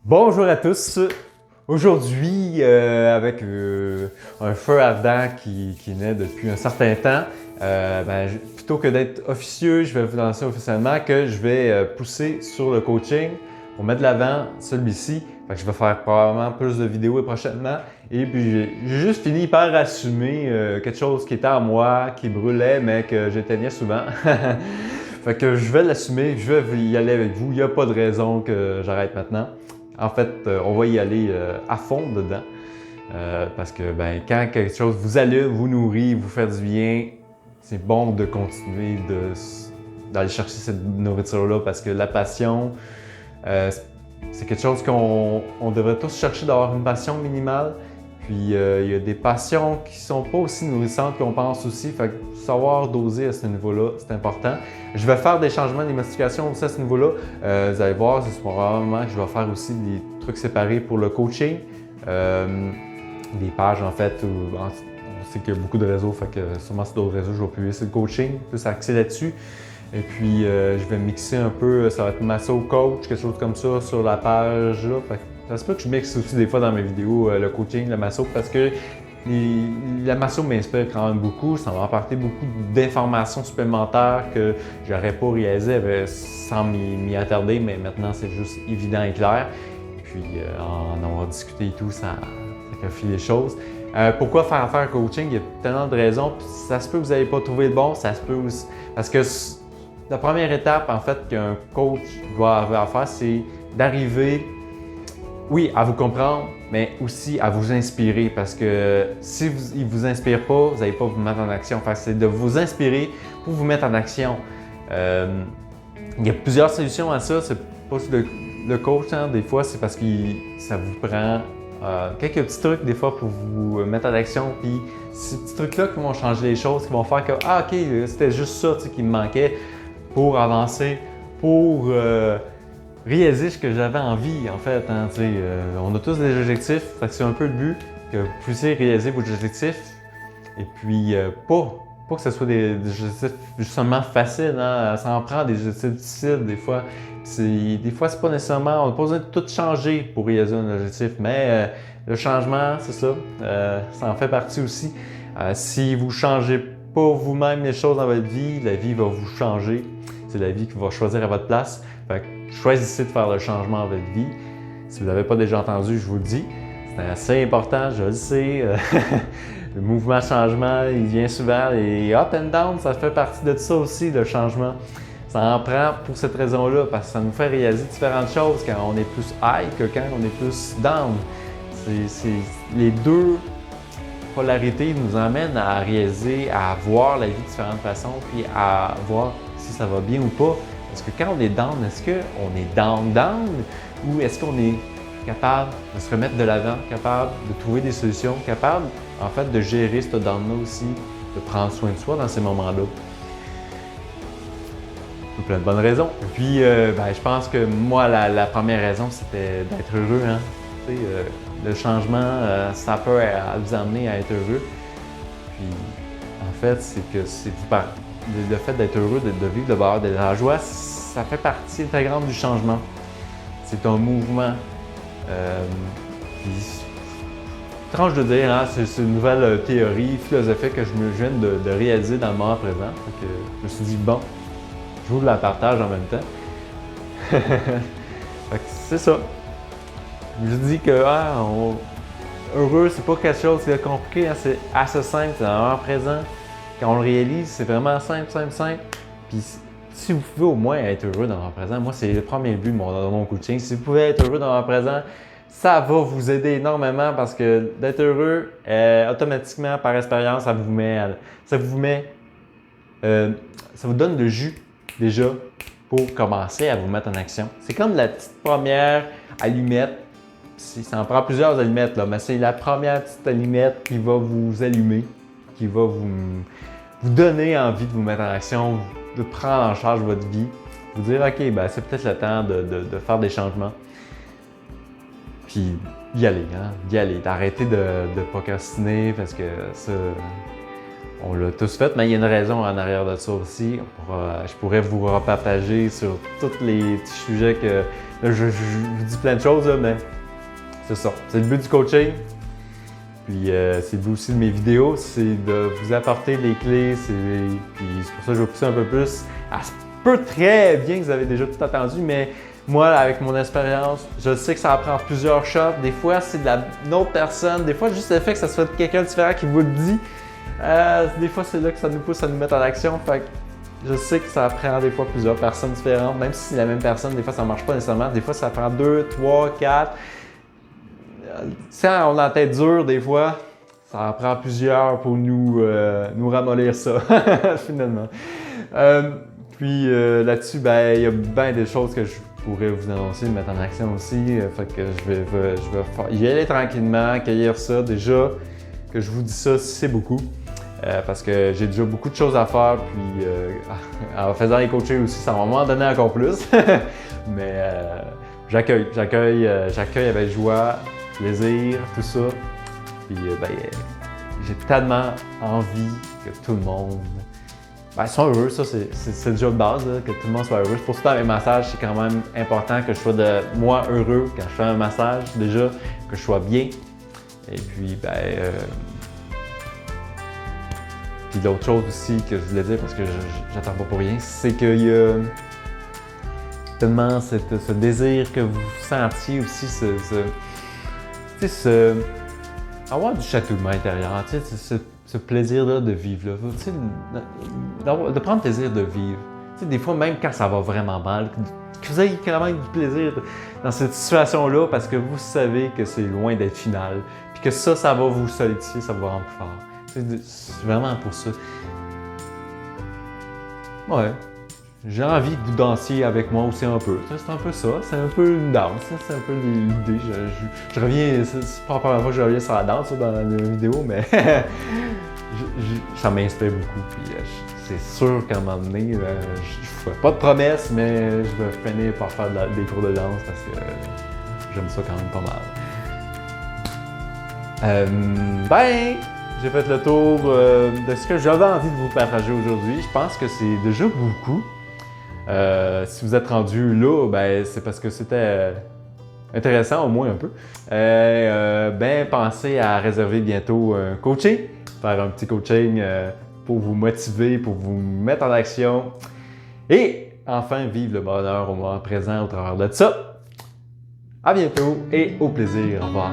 Bonjour à tous! Aujourd'hui, avec un feu ardent qui naît depuis un certain temps, plutôt que d'être officieux, je vais vous lancer officiellement que je vais pousser sur le coaching pour mettre de l'avant celui-ci. Je vais faire probablement plus de vidéos prochainement. Et puis, j'ai juste fini par assumer quelque chose qui était en moi, qui brûlait, mais que j'éteignais souvent. Fait que je vais l'assumer, je vais y aller avec vous. Il n'y a pas de raison que j'arrête maintenant. En fait, on va y aller à fond dedans. Parce que quand quelque chose vous allume, vous nourrit, vous fait du bien, c'est bon de continuer d'aller chercher cette nourriture-là parce que la passion, c'est quelque chose qu'on devrait tous chercher d'avoir une passion minimale. Puis il y a des passions qui sont pas aussi nourrissantes qu'on pense aussi. Fait que savoir doser à ce niveau-là, c'est important. Je vais faire des changements d'émotification aussi à ce niveau-là. Vous allez voir, c'est probablement que je vais faire aussi des trucs séparés pour le coaching. Des pages en fait où on sait qu'il y a beaucoup de réseaux, fait que sûrement sur d'autres réseaux, je vais publier sur le coaching, plus axé là-dessus. Et puis je vais mixer un peu, ça va être Masso Coach, quelque chose comme ça sur la page là. Ça se peut que je mixe aussi des fois dans mes vidéos le coaching, le masso, parce que la masso m'inspire quand même beaucoup. Ça m'a apporté beaucoup d'informations supplémentaires que j'aurais pas réalisées sans m'y attarder, mais maintenant c'est juste évident et clair. Puis en avoir discuté et tout, ça clarifie les choses. Pourquoi faire affaire coaching? Il y a tellement de raisons. Puis ça se peut que vous n'avez pas trouvé le bon, ça se peut aussi. Parce que la première étape, en fait, qu'un coach doit avoir à faire, c'est d'arriver, oui, à vous comprendre, mais aussi à vous inspirer. Parce que si il ne vous inspire pas, vous n'allez pas vous mettre en action. Enfin, c'est de vous inspirer pour vous mettre en action. Il y a plusieurs solutions à ça. C'est pas le coach, hein, des fois, c'est parce que ça vous prend quelques petits trucs des fois pour vous mettre en action. Puis ces petits trucs-là qui vont changer les choses, qui vont faire que ah ok, c'était juste ça qui me manquait pour avancer, pour réaliser ce que j'avais envie en fait. Hein, on a tous des objectifs, fait que c'est un peu le but que vous puissiez réaliser vos objectifs. Et puis pas que ce soit des objectifs justement faciles, hein, ça en prend des objectifs difficiles des fois. Des fois, c'est pas nécessairement, on n'a pas besoin de tout changer pour réaliser un objectif, mais le changement, c'est ça, ça en fait partie aussi. Si vous ne changez pas vous-même les choses dans votre vie, la vie va vous changer. C'est la vie qui va choisir à votre place. Fait que choisissez de faire le changement dans votre vie. Si vous n'avez pas déjà entendu, je vous le dis, c'est assez important, je le sais. Le mouvement changement, il vient souvent. Et up and down, ça fait partie de ça aussi, le changement. Ça en prend pour cette raison-là, parce que ça nous fait réaliser différentes choses quand on est plus high que quand on est plus down. Les deux polarités nous amènent à réaliser, à voir la vie de différentes façons, puis à voir si ça va bien ou pas. Parce que quand on est down, est-ce qu'on est down, ou est-ce qu'on est capable de se remettre de l'avant, capable de trouver des solutions, capable en fait de gérer ce down-là aussi, de prendre soin de soi dans ces moments-là. Pour plein de bonnes raisons. Et puis, je pense que moi, la première raison, c'était d'être heureux. Hein? Le changement, ça peut vous amener à être heureux. Puis, en fait, c'est que le fait d'être heureux, de vivre de bonheur, de la joie, ça fait partie intégrante du changement. C'est un mouvement. Étrange de dire, hein? C'est une nouvelle théorie philosophique que je viens de réaliser dans le moment présent. Donc, je me suis dit, bon, je vous la partage en même temps. C'est ça. Je dis que heureux, c'est pas quelque chose de compliqué, hein? C'est assez simple, c'est dans le moment présent. Quand on le réalise, c'est vraiment simple. Puis si vous pouvez au moins être heureux dans le moment présent, moi c'est le premier but de mon coaching. Si vous pouvez être heureux dans le moment présent, ça va vous aider énormément parce que d'être heureux, automatiquement, par expérience, ça vous donne le jus déjà pour commencer à vous mettre en action. C'est comme la petite première allumette. Ça en prend plusieurs allumettes, là, mais c'est la première petite allumette qui va vous allumer, qui va vous donner envie de vous mettre en action, de prendre en charge votre vie, vous dire ok, c'est peut-être le temps de faire des changements. Puis d'y aller, d'arrêter de procrastiner parce que ça, on l'a tous fait, mais il y a une raison en arrière de ça aussi. Je pourrais vous repartager sur tous les petits sujets que... Là, je vous dis plein de choses, là, mais c'est ça. C'est le but du coaching. Puis c'est le but aussi de mes vidéos, c'est de vous apporter les clés. Puis c'est pour ça que je vais pousser un peu plus. Ça se peut très bien que vous avez déjà tout entendu, mais moi, avec mon expérience, je sais que ça prend plusieurs shots. Des fois, c'est d'une autre personne. Des fois, juste le fait que ça soit quelqu'un de différent qui vous le dit. Des fois, c'est là que ça nous pousse à nous mettre en action. Fait que je sais que ça prend des fois plusieurs personnes différentes. Même si c'est la même personne, des fois, ça ne marche pas nécessairement. Des fois, ça prend 2, 3, 4. Si on a la tête dure, des fois, ça en prend plusieurs pour nous ramollir ça, finalement. Puis là-dessus, ben, il y a bien des choses que je pourrais vous annoncer, mettre en action aussi. Fait que je vais y aller tranquillement, accueillir ça. Déjà, que je vous dis ça, c'est beaucoup. Parce que j'ai déjà beaucoup de choses à faire, puis en faisant les coachings aussi, ça va m'en donner encore plus. Mais j'accueille avec joie, plaisir, tout ça. Puis ben, j'ai tellement envie que tout le monde soit heureux. Ça, c'est déjà de base, là, que tout le monde soit heureux. Pour ça, dans mes massages, c'est quand même important que je sois moi heureux quand je fais un massage. Déjà, que je sois bien. Et puis, ben... Puis l'autre chose aussi que je voulais dire, parce que j'attends pas pour rien, c'est qu'il y a tellement ce désir que vous sentiez aussi, avoir du chatouillement intérieur, ce plaisir-là de vivre, de prendre plaisir de vivre. Des fois, même quand ça va vraiment mal, que vous ayez quand même du plaisir dans cette situation-là parce que vous savez que c'est loin d'être final, puis que ça va vous solidifier, ça va vous rendre plus fort. C'est vraiment pour ça. Ouais. J'ai envie que vous dansiez avec moi aussi un peu. C'est un peu ça. C'est un peu une danse. C'est un peu l'idée. Je reviens. C'est pas la première fois que je reviens sur la danse dans la vidéo, mais ça m'inspire beaucoup. Puis c'est sûr qu'à un moment donné, je ne ferai pas de promesses, mais je vais finir par faire des cours de danse parce que j'aime ça quand même pas mal. Ben, j'ai fait le tour de ce que j'avais envie de vous partager aujourd'hui. Je pense que c'est déjà beaucoup. Si vous êtes rendu là, ben, c'est parce que c'était intéressant, au moins un peu. Ben, pensez à réserver bientôt un coaching, faire un petit coaching pour vous motiver, pour vous mettre en action et enfin vivre le bonheur au moment présent au travers de ça. À bientôt et au plaisir. Au revoir.